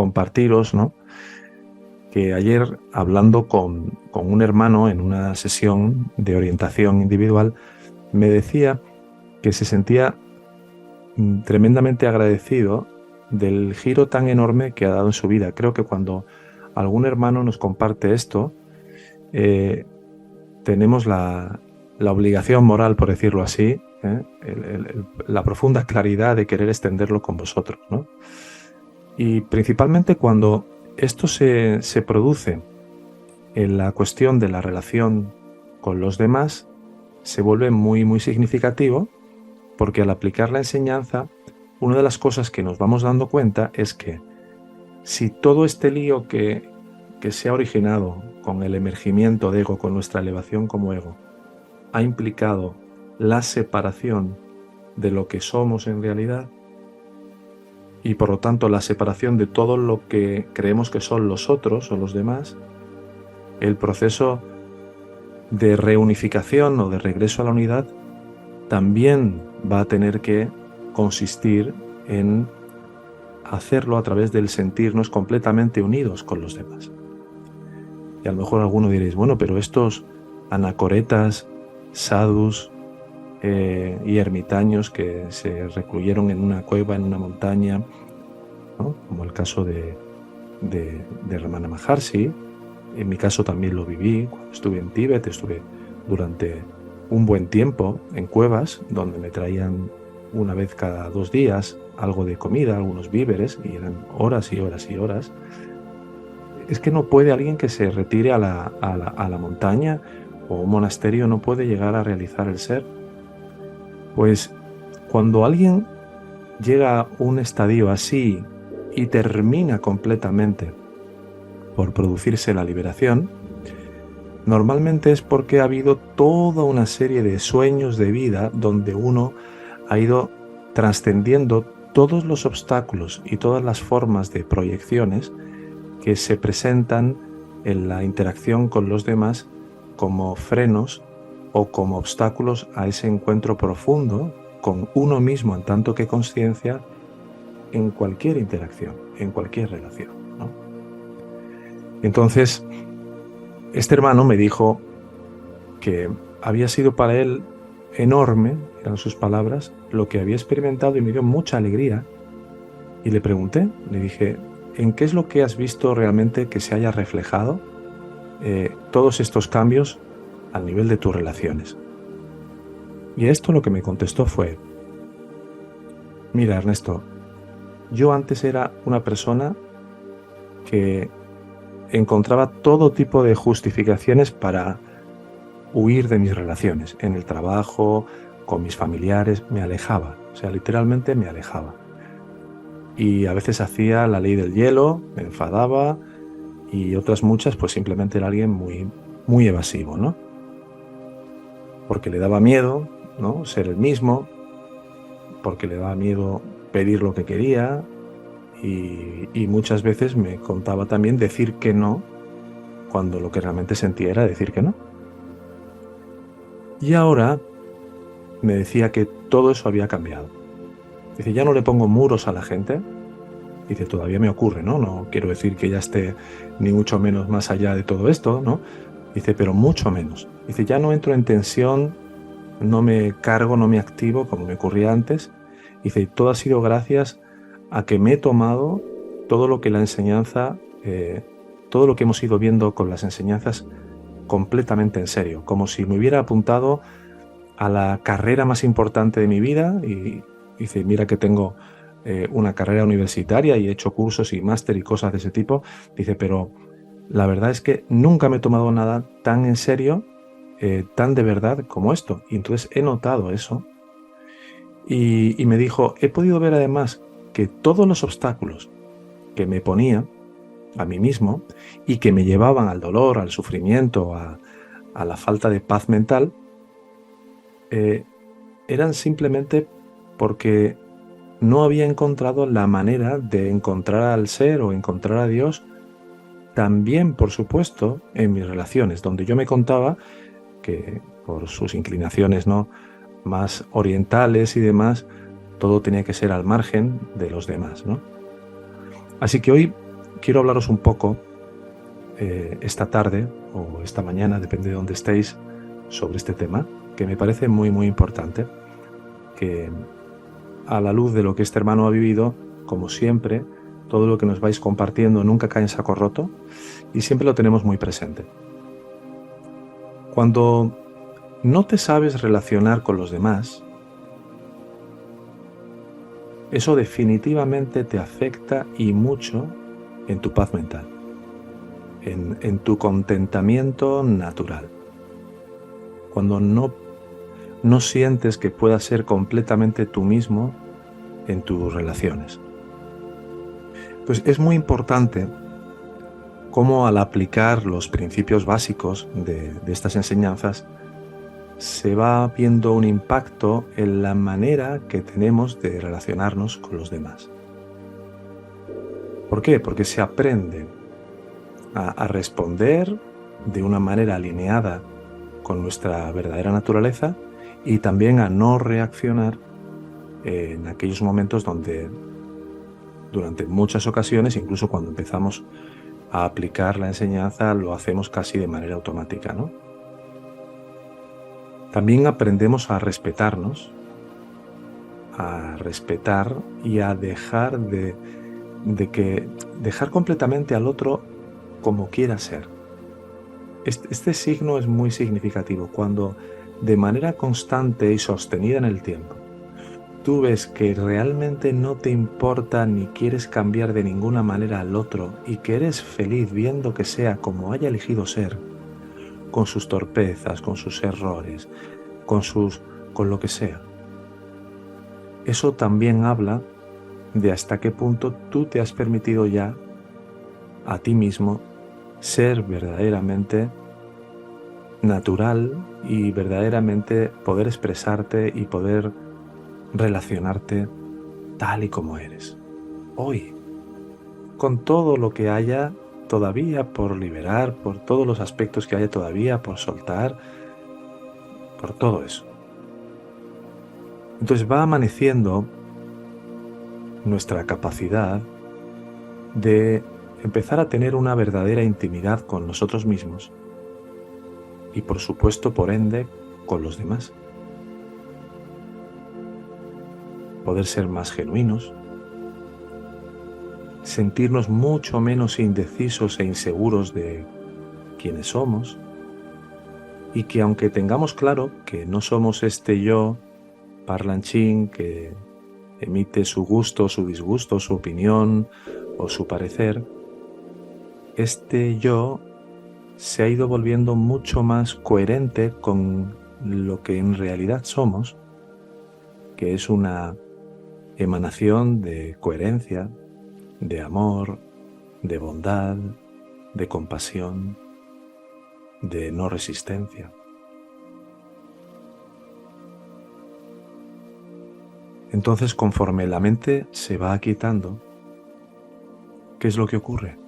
compartiros, ¿no?, que ayer, hablando con un hermano en una sesión de orientación individual, me decía que se sentía tremendamente agradecido del giro tan enorme que ha dado en su vida. Creo que cuando algún hermano nos comparte esto, tenemos la obligación moral, por decirlo así, la profunda claridad de querer extenderlo con vosotros, ¿no? Y principalmente cuando esto se produce en la cuestión de la relación con los demás, se vuelve muy, muy significativo, porque al aplicar la enseñanza, una de las cosas que nos vamos dando cuenta es que si todo este lío que se ha originado con el emergimiento de ego, con nuestra elevación como ego, ha implicado la separación de lo que somos en realidad, y por lo tanto la separación de todo lo que creemos que son los otros o los demás, el proceso de reunificación o de regreso a la unidad también va a tener que consistir en hacerlo a través del sentirnos completamente unidos con los demás. Y a lo mejor alguno diréis, bueno, pero estos anacoretas, sadhus y ermitaños que se recluyeron en una cueva, en una montaña, ¿no?, como el caso de Ramana Maharshi. En mi caso también lo viví cuando estuve en Tíbet. Estuve durante un buen tiempo en cuevas donde me traían una vez cada 2 días algo de comida, algunos víveres, y eran horas y horas y horas. Es que no puede alguien que se retire a la montaña o un monasterio, no puede llegar a realizar el ser. Pues cuando alguien llega a un estadio así y termina completamente por producirse la liberación, normalmente es porque ha habido toda una serie de sueños de vida donde uno ha ido trascendiendo todos los obstáculos y todas las formas de proyecciones que se presentan en la interacción con los demás como frenos o como obstáculos a ese encuentro profundo con uno mismo en tanto que conciencia en cualquier interacción, en cualquier relación, ¿no? Entonces, este hermano me dijo que había sido para él enorme, eran sus palabras, lo que había experimentado, y me dio mucha alegría. Y le pregunté, le dije, ¿en qué es lo que has visto realmente que se haya reflejado todos estos cambios al nivel de tus relaciones? Y esto lo que me contestó fue, mira, Ernesto, yo antes era una persona que encontraba todo tipo de justificaciones para huir de mis relaciones, en el trabajo, con mis familiares, me alejaba, o sea, literalmente me alejaba. Y a veces hacía la ley del hielo, me enfadaba, y otras muchas pues simplemente era alguien muy, muy evasivo, ¿no? Porque le daba miedo, ¿no?, ser el mismo, porque le daba miedo pedir lo que quería, y muchas veces me contaba también decir que no, cuando lo que realmente sentía era decir que no. Y ahora me decía que todo eso había cambiado. Dice, ya no le pongo muros a la gente. Dice, todavía me ocurre, ¿no? No quiero decir que ya esté ni mucho menos más allá de todo esto, ¿no? Dice, pero mucho menos. Dice, ya no entro en tensión, no me cargo, no me activo como me ocurría antes. Dice, y todo ha sido gracias a que me he tomado todo lo que la enseñanza, todo lo que hemos ido viendo con las enseñanzas completamente en serio, como si me hubiera apuntado a la carrera más importante de mi vida. Y dice, mira que tengo una carrera universitaria y he hecho cursos y máster y cosas de ese tipo. Dice, pero la verdad es que nunca me he tomado nada tan en serio, tan de verdad como esto. Y entonces he notado eso. Y me dijo, he podido ver además que todos los obstáculos que me ponía a mí mismo y que me llevaban al dolor, al sufrimiento, a la falta de paz mental, eran simplemente porque no había encontrado la manera de encontrar al ser o encontrar a Dios, también, por supuesto, en mis relaciones, donde yo me contaba que por sus inclinaciones, ¿no?, más orientales y demás, todo tenía que ser al margen de los demás, ¿no? Así que hoy quiero hablaros un poco esta tarde o esta mañana, depende de dónde estéis, sobre este tema, que me parece muy, muy importante, que a la luz de lo que este hermano ha vivido, como siempre, todo lo que nos vais compartiendo nunca cae en saco roto y siempre lo tenemos muy presente. Cuando no te sabes relacionar con los demás, eso definitivamente te afecta y mucho en tu paz mental, en tu contentamiento natural. Cuando no sientes que puedas ser completamente tú mismo en tus relaciones. Pues es muy importante cómo al aplicar los principios básicos de estas enseñanzas se va viendo un impacto en la manera que tenemos de relacionarnos con los demás. ¿Por qué? Porque se aprende a responder de una manera alineada con nuestra verdadera naturaleza y también a no reaccionar en aquellos momentos donde durante muchas ocasiones, incluso cuando empezamos a aplicar la enseñanza, lo hacemos casi de manera automática, ¿no? También aprendemos a respetarnos, a respetar y a dejar dejar completamente al otro como quiera ser. Este signo es muy significativo cuando de manera constante y sostenida en el tiempo tú ves que realmente no te importa ni quieres cambiar de ninguna manera al otro y que eres feliz viendo que sea como haya elegido ser, con sus torpezas, con sus errores, con lo que sea. Eso también habla de hasta qué punto tú te has permitido ya a ti mismo ser verdaderamente natural y verdaderamente poder expresarte y poder relacionarte tal y como eres, hoy, con todo lo que haya todavía por liberar, por todos los aspectos que haya todavía por soltar, por todo eso. Entonces va amaneciendo nuestra capacidad de empezar a tener una verdadera intimidad con nosotros mismos y por supuesto, por ende, con los demás. Poder ser más genuinos, sentirnos mucho menos indecisos e inseguros de quiénes somos y que aunque tengamos claro que no somos este yo parlanchín que emite su gusto, su disgusto, su opinión o su parecer, este yo se ha ido volviendo mucho más coherente con lo que en realidad somos, que es una emanación de coherencia, de amor, de bondad, de compasión, de no resistencia. Entonces, conforme la mente se va aquietando, ¿qué es lo que ocurre?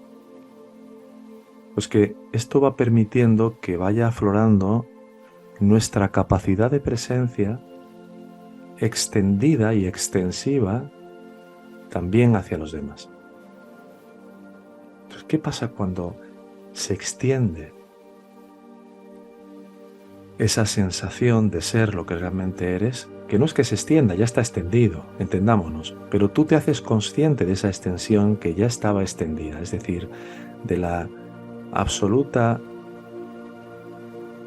Pues que esto va permitiendo que vaya aflorando nuestra capacidad de presencia extendida y extensiva también hacia los demás. Entonces, ¿qué pasa cuando se extiende esa sensación de ser lo que realmente eres? Que no es que se extienda, ya está extendido, entendámonos, pero tú te haces consciente de esa extensión que ya estaba extendida, es decir, de la absoluta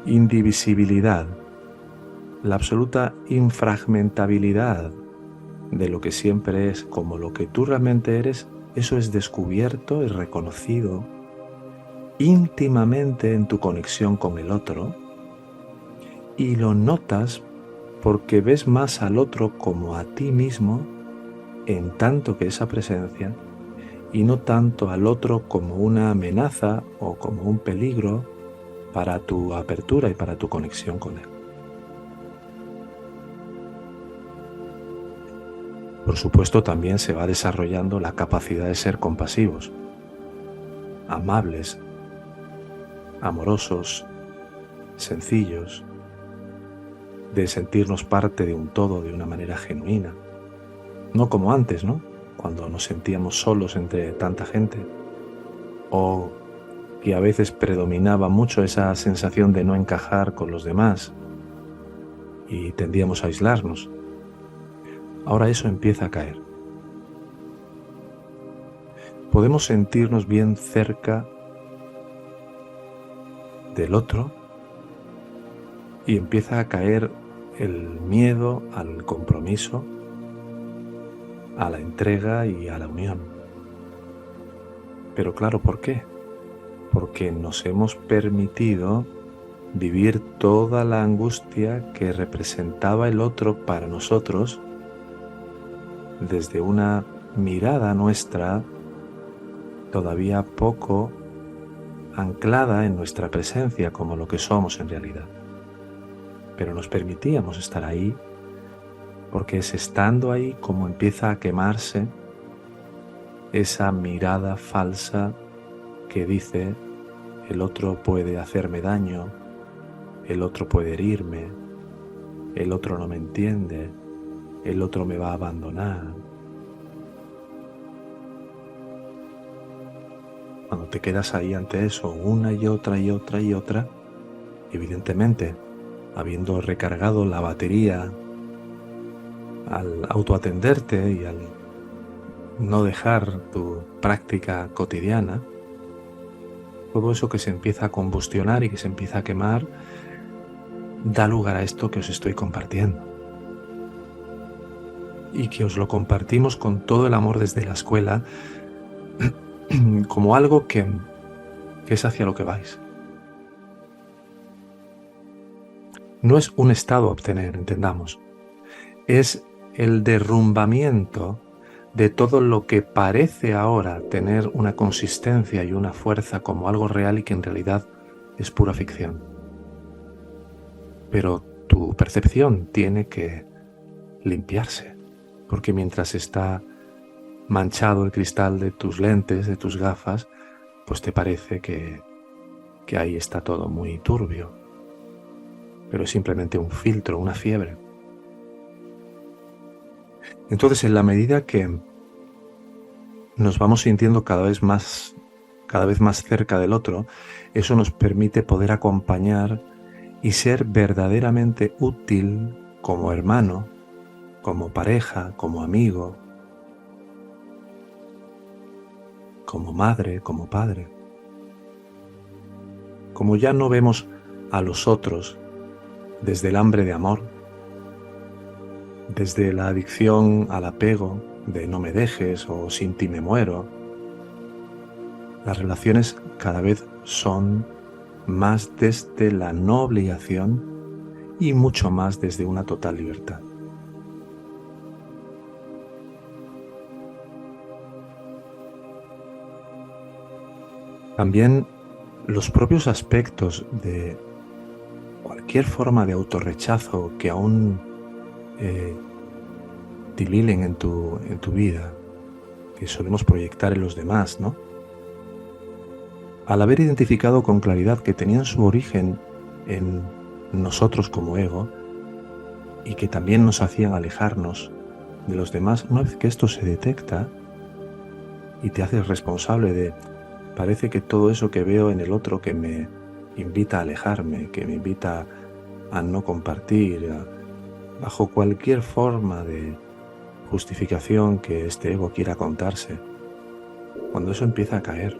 indivisibilidad, la absoluta infragmentabilidad de lo que siempre es como lo que tú realmente eres. Eso es descubierto y reconocido íntimamente en tu conexión con el otro y lo notas porque ves más al otro como a ti mismo en tanto que esa presencia y no tanto al otro como una amenaza o como un peligro para tu apertura y para tu conexión con él. Por supuesto, también se va desarrollando la capacidad de ser compasivos, amables, amorosos, sencillos, de sentirnos parte de un todo de una manera genuina. No como antes, ¿no? Cuando nos sentíamos solos entre tanta gente. o que a veces predominaba mucho esa sensación de no encajar con los demás y tendíamos a aislarnos. Ahora eso empieza a caer. Podemos sentirnos bien cerca del otro y empieza a caer el miedo al compromiso, a la entrega y a la unión. Pero claro, ¿por qué? Porque nos hemos permitido vivir toda la angustia que representaba el otro para nosotros desde una mirada nuestra todavía poco anclada en nuestra presencia como lo que somos en realidad. Pero nos permitíamos estar ahí porque es estando ahí como empieza a quemarse esa mirada falsa que dice: el otro puede hacerme daño, el otro puede herirme, el otro no me entiende, el otro me va a abandonar. Cuando te quedas ahí ante eso una y otra y otra y otra, evidentemente, habiendo recargado la batería al autoatenderte y al no dejar tu práctica cotidiana, todo eso que se empieza a combustionar y que se empieza a quemar da lugar a esto que os estoy compartiendo. Y que os lo compartimos con todo el amor desde la escuela, como algo que es hacia lo que vais. No es un estado a obtener, entendamos. Es el derrumbamiento de todo lo que parece ahora tener una consistencia y una fuerza como algo real y que en realidad es pura ficción. Pero tu percepción tiene que limpiarse, porque mientras está manchado el cristal de tus lentes, de tus gafas, pues te parece que ahí está todo muy turbio, pero es simplemente un filtro, una fiebre. Entonces, en la medida que nos vamos sintiendo cada vez más cerca del otro, eso nos permite poder acompañar y ser verdaderamente útil como hermano, como pareja, como amigo, como madre, como padre. Como ya no vemos a los otros desde el hambre de amor, desde la adicción al apego de no me dejes o sin ti me muero, las relaciones cada vez son más desde la no obligación y mucho más desde una total libertad. También los propios aspectos de cualquier forma de autorrechazo que aún tililen en tu vida, que solemos proyectar en los demás, ¿no? Al haber identificado con claridad que tenían su origen en nosotros como ego y que también nos hacían alejarnos de los demás, una vez que esto se detecta y te haces responsable de: parece que todo eso que veo en el otro que me invita a alejarme, que me invita a no compartir, bajo cualquier forma de justificación que este ego quiera contarse, cuando eso empieza a caer,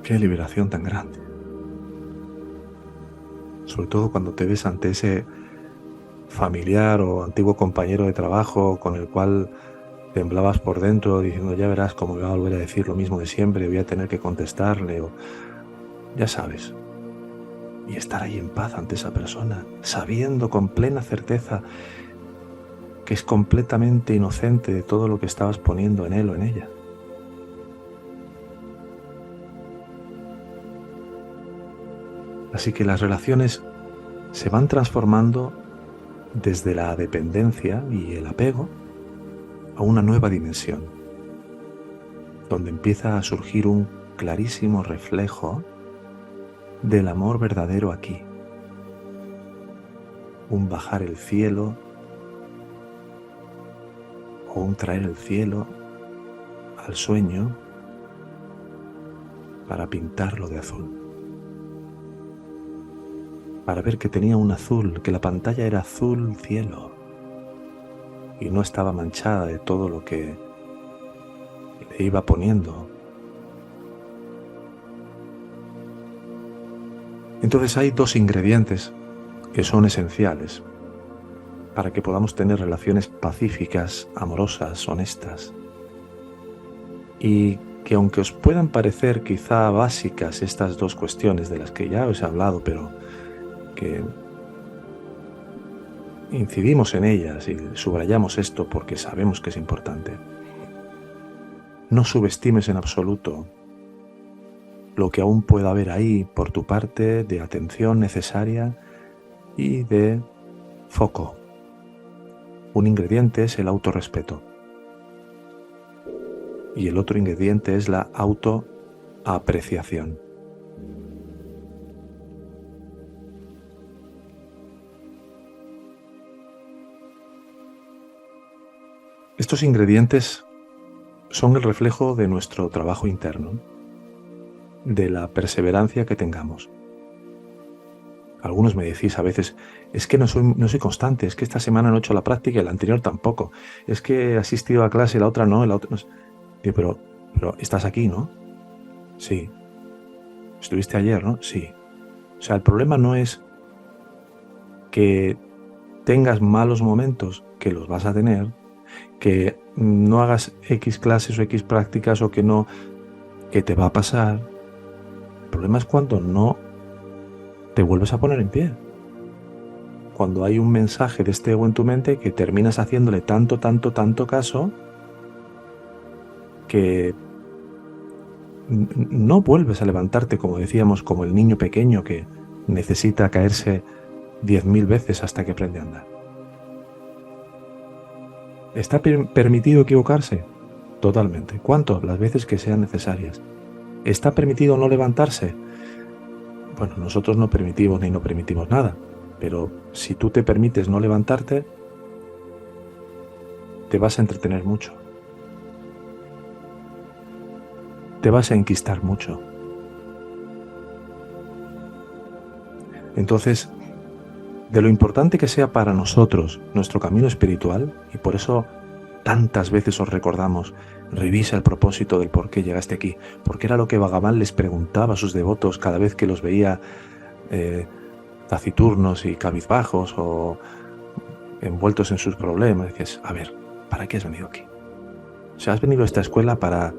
qué liberación tan grande. Sobre todo cuando te ves ante ese familiar o antiguo compañero de trabajo con el cual temblabas por dentro diciendo: ya verás cómo me va a volver a decir lo mismo de siempre, voy a tener que contestarle, o ya sabes. Y estar ahí en paz ante esa persona, sabiendo con plena certeza que es completamente inocente de todo lo que estabas poniendo en él o en ella. Así que las relaciones se van transformando desde la dependencia y el apego a una nueva dimensión, donde empieza a surgir un clarísimo reflejo del amor verdadero aquí, un bajar el cielo o un traer el cielo al sueño para pintarlo de azul. Para ver que tenía un azul, que la pantalla era azul cielo y no estaba manchada de todo lo que le iba poniendo. Entonces hay dos ingredientes que son esenciales para que podamos tener relaciones pacíficas, amorosas, honestas. Y que aunque os puedan parecer quizá básicas estas dos cuestiones de las que ya os he hablado, pero que incidimos en ellas y subrayamos esto porque sabemos que es importante. No subestimes en absoluto lo que aún pueda haber ahí por tu parte de atención necesaria y de foco. Un ingrediente es el autorrespeto y el otro ingrediente es la autoapreciación. Estos ingredientes son el reflejo de nuestro trabajo interno, de la perseverancia que tengamos. Algunos me decís a veces, es que no soy constante, es que esta semana no he hecho la práctica y la anterior tampoco, es que he asistido a clase y la otra no, y la otra no. Digo, pero estás aquí, ¿no? Sí. ¿Estuviste ayer, no? Sí. O sea, el problema no es que tengas malos momentos, que los vas a tener, que no hagas X clases o X prácticas o que te va a pasar. El problema es cuando no te vuelves a poner en pie. Cuando hay un mensaje de este ego en tu mente que terminas haciéndole tanto caso que no vuelves a levantarte, como decíamos, como el niño pequeño que necesita caerse 10.000 veces hasta que aprende a andar. ¿Está permitido equivocarse? Totalmente. ¿Cuánto? Las veces que sean necesarias. ¿Está permitido no levantarse? Bueno, nosotros no permitimos ni no permitimos nada, pero si tú te permites no levantarte, te vas a entretener mucho. Te vas a enquistar mucho. Entonces, de lo importante que sea para nosotros nuestro camino espiritual, y por eso tantas veces os recordamos, revisa el propósito del por qué llegaste aquí, porque era lo que Bhagavan les preguntaba a sus devotos cada vez que los veía taciturnos y cabizbajos o envueltos en sus problemas. Dices, a ver, ¿para qué has venido aquí? O sea, has venido a esta escuela para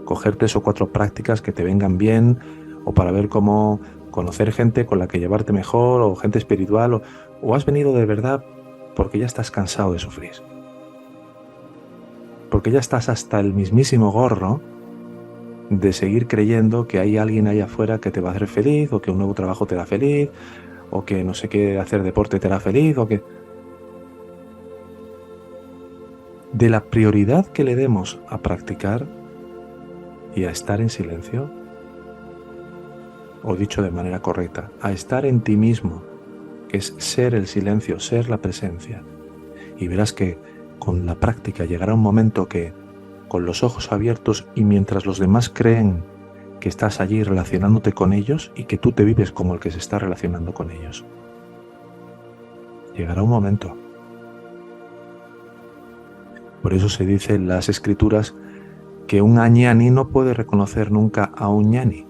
coger 3 o 4 prácticas que te vengan bien, o para ver cómo conocer gente con la que llevarte mejor, o gente espiritual, o has venido de verdad porque ya estás cansado de sufrir. Porque ya estás hasta el mismísimo gorro de seguir creyendo que hay alguien allá afuera que te va a hacer feliz, o que un nuevo trabajo te da feliz, o que no sé qué hacer deporte te hará feliz, o que... De la prioridad que le demos a practicar y a estar en silencio, o dicho de manera correcta, a estar en ti mismo, que es ser el silencio, ser la presencia. Y verás que con la práctica llegará un momento que, con los ojos abiertos y mientras los demás creen que estás allí relacionándote con ellos y que tú te vives como el que se está relacionando con ellos, llegará un momento. Por eso se dice en las escrituras que un añani no puede reconocer nunca a un ñani.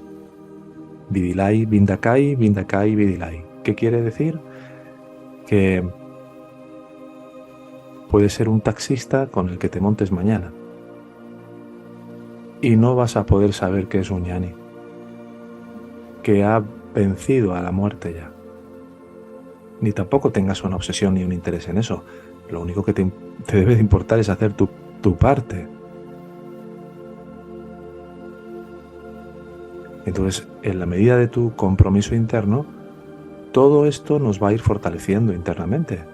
Vidilai, vindakai, vindakai, vidilai. ¿Qué quiere decir? Que puede ser un taxista con el que te montes mañana y no vas a poder saber que es un ñani, que ha vencido a la muerte ya. Ni tampoco tengas una obsesión ni un interés en eso. Lo único que te debe de importar es hacer tu parte. Entonces, en la medida de tu compromiso interno, todo esto nos va a ir fortaleciendo internamente.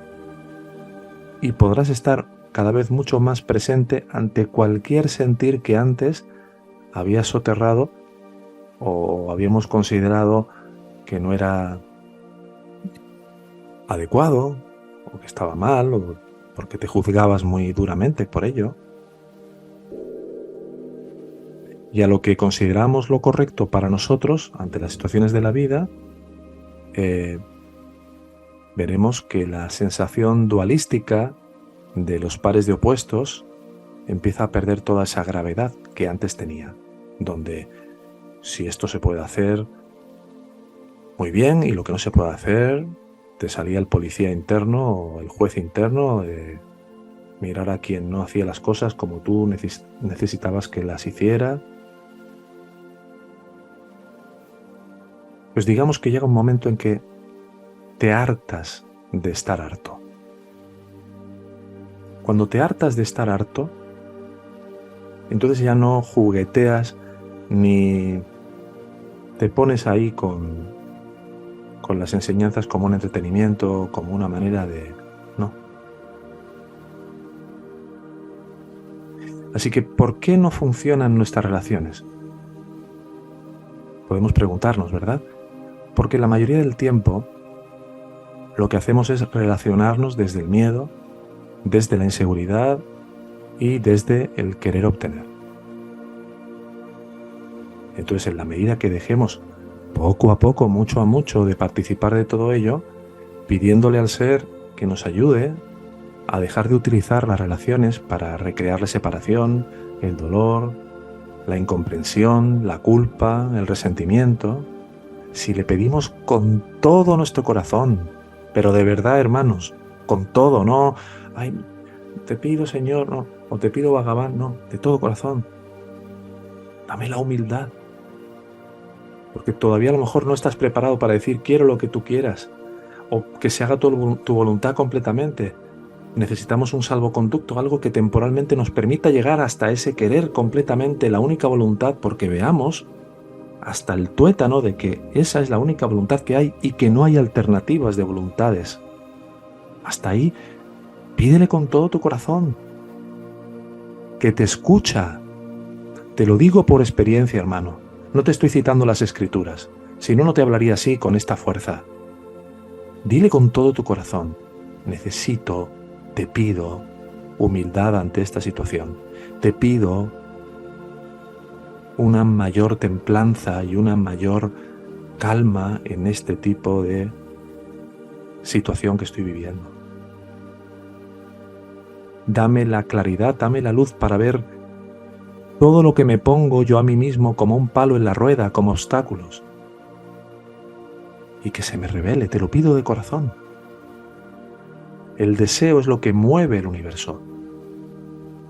Y podrás estar cada vez mucho más presente ante cualquier sentir que antes habías soterrado o habíamos considerado que no era adecuado, o que estaba mal, o porque te juzgabas muy duramente por ello. y a lo que consideramos lo correcto para nosotros ante las situaciones de la vida, veremos que la sensación dualística de los pares de opuestos empieza a perder toda esa gravedad que antes tenía, donde si esto se puede hacer muy bien y lo que no se puede hacer, te salía el policía interno o el juez interno de mirar a quien no hacía las cosas como tú necesitabas que las hiciera. Pues digamos que llega un momento en que te hartas de estar harto. Cuando te hartas de estar harto, entonces ya no jugueteas ni te pones ahí con las enseñanzas como un entretenimiento, como una manera de... No. Así que, ¿por qué no funcionan nuestras relaciones? Podemos preguntarnos, ¿verdad? Porque la mayoría del tiempo lo que hacemos es relacionarnos desde el miedo, desde la inseguridad y desde el querer obtener. Entonces, en la medida que dejemos poco a poco, mucho a mucho, de participar de todo ello, pidiéndole al ser que nos ayude a dejar de utilizar las relaciones para recrear la separación, el dolor, la incomprensión, la culpa, el resentimiento, si le pedimos con todo nuestro corazón, pero de verdad, hermanos, con todo, no, ay, te pido, Señor, no, o te pido, Bhagavan, no, de todo corazón, dame la humildad, porque todavía a lo mejor no estás preparado para decir quiero lo que tú quieras, o que se haga tu voluntad completamente. Necesitamos un salvoconducto, algo que temporalmente nos permita llegar hasta ese querer completamente la única voluntad, porque veamos hasta el tuétano de que esa es la única voluntad que hay y que no hay alternativas de voluntades. Hasta ahí, pídele con todo tu corazón, que te escucha. Te lo digo por experiencia, hermano. No te estoy citando las escrituras, si no, no te hablaría así con esta fuerza. Dile con todo tu corazón, necesito, te pido humildad ante esta situación. Te pido una mayor templanza y una mayor calma en este tipo de situación que estoy viviendo. Dame la claridad, dame la luz para ver todo lo que me pongo yo a mí mismo como un palo en la rueda, como obstáculos. Y que se me revele, te lo pido de corazón. El deseo es lo que mueve el universo.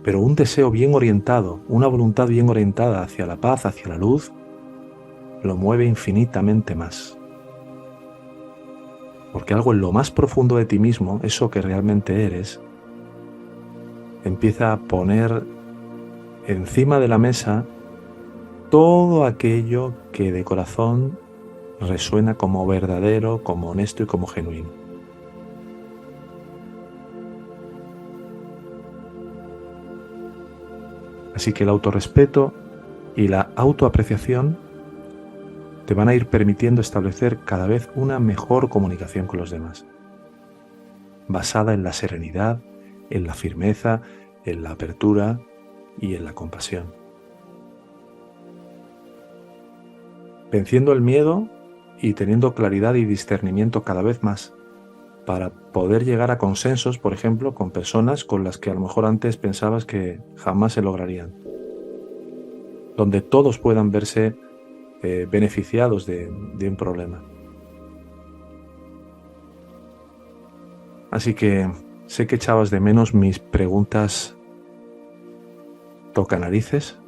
Pero un deseo bien orientado, una voluntad bien orientada hacia la paz, hacia la luz, lo mueve infinitamente más. Porque algo en lo más profundo de ti mismo, eso que realmente eres, empieza a poner encima de la mesa todo aquello que de corazón resuena como verdadero, como honesto y como genuino. Así que el autorrespeto y la autoapreciación te van a ir permitiendo establecer cada vez una mejor comunicación con los demás, basada en la serenidad, en la firmeza, en la apertura y en la compasión. Venciendo el miedo y teniendo claridad y discernimiento cada vez más para poder llegar a consensos, por ejemplo, con personas con las que a lo mejor antes pensabas que jamás se lograrían, donde todos puedan verse beneficiados de un problema. Así que sé que echabas de menos mis preguntas tocanarices,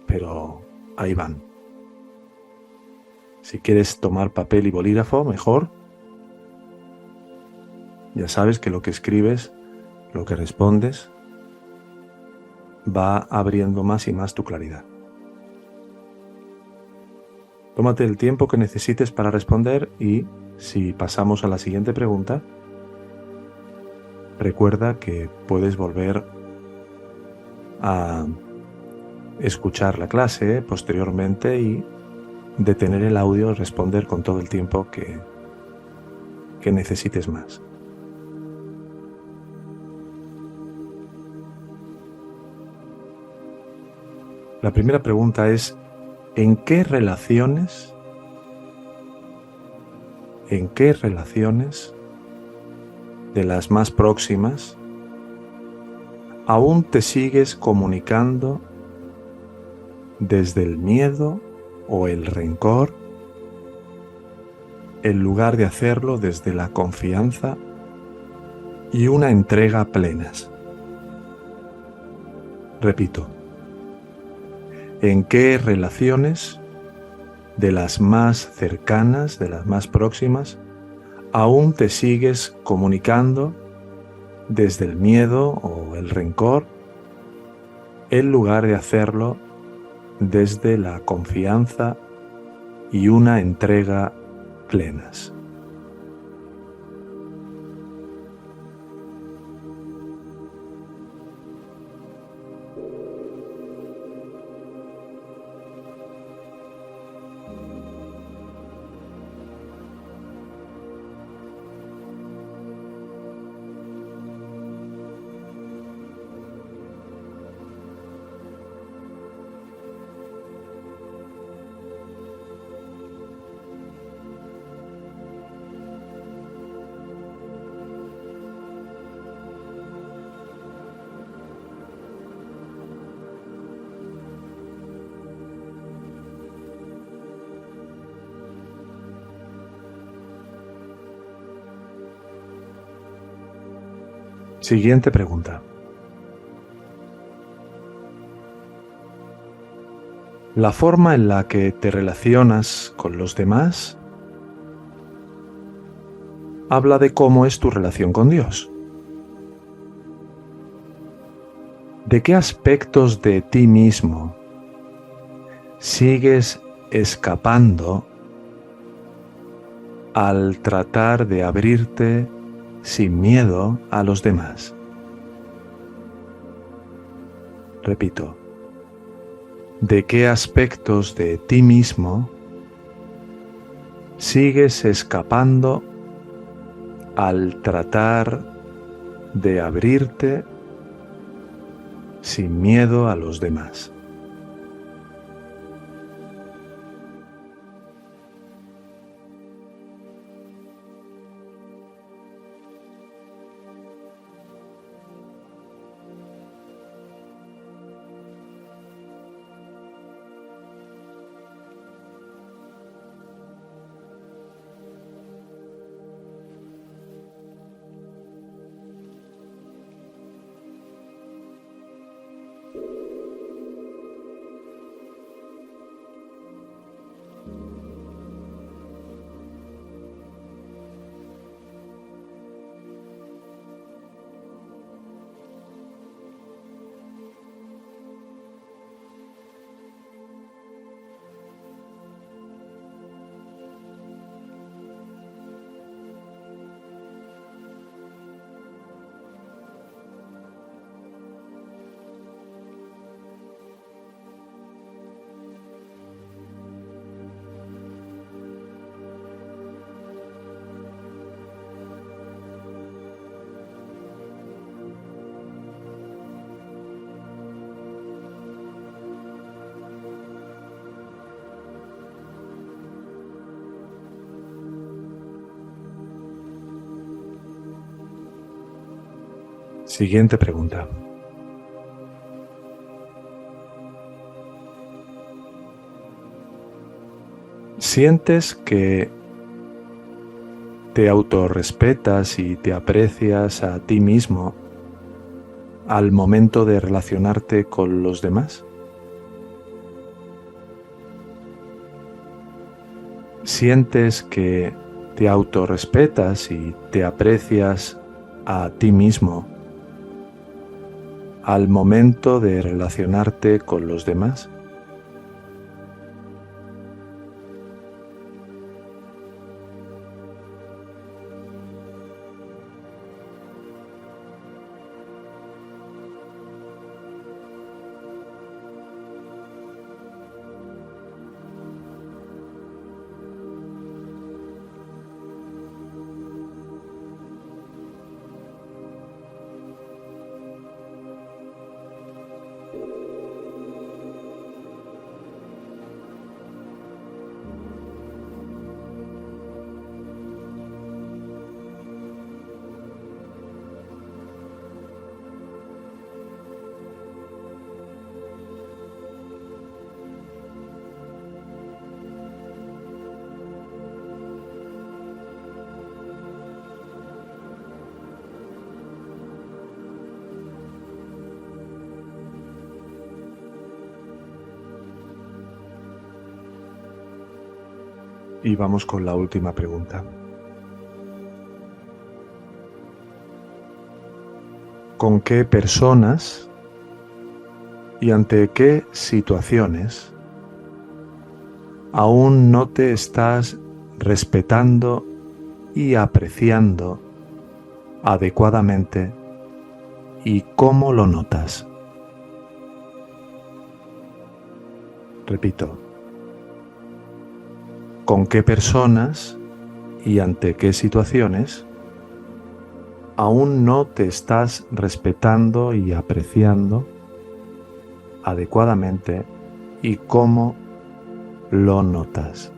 pero ahí van. Si quieres tomar papel y bolígrafo, mejor. Ya sabes que lo que escribes, lo que respondes, va abriendo más y más tu claridad. Tómate el tiempo que necesites para responder y, si pasamos a la siguiente pregunta, recuerda que puedes volver a escuchar la clase posteriormente y detener el audio y responder con todo el tiempo que necesites más. La primera pregunta es, ¿en qué relaciones de las más próximas aún te sigues comunicando desde el miedo o el rencor, en lugar de hacerlo desde la confianza y una entrega plenas? Repito, ¿en qué relaciones de las más cercanas, de las más próximas, aún te sigues comunicando desde el miedo o el rencor, en lugar de hacerlo desde la confianza y una entrega plenas? Siguiente pregunta. La forma en la que te relacionas con los demás habla de cómo es tu relación con Dios. ¿De qué aspectos de ti mismo sigues escapando al tratar de abrirte sin miedo a los demás? Repito, ¿de qué aspectos de ti mismo sigues escapando al tratar de abrirte sin miedo a los demás? Siguiente pregunta. ¿Sientes que te autorrespetas y te aprecias a ti mismo al momento de relacionarte con los demás? ¿Sientes que te autorrespetas y te aprecias a ti mismo al momento de relacionarte con los demás? Y vamos con la última pregunta. ¿Con qué personas y ante qué situaciones aún no te estás respetando y apreciando adecuadamente y cómo lo notas? Repito, ¿con qué personas y ante qué situaciones aún no te estás respetando y apreciando adecuadamente y cómo lo notas?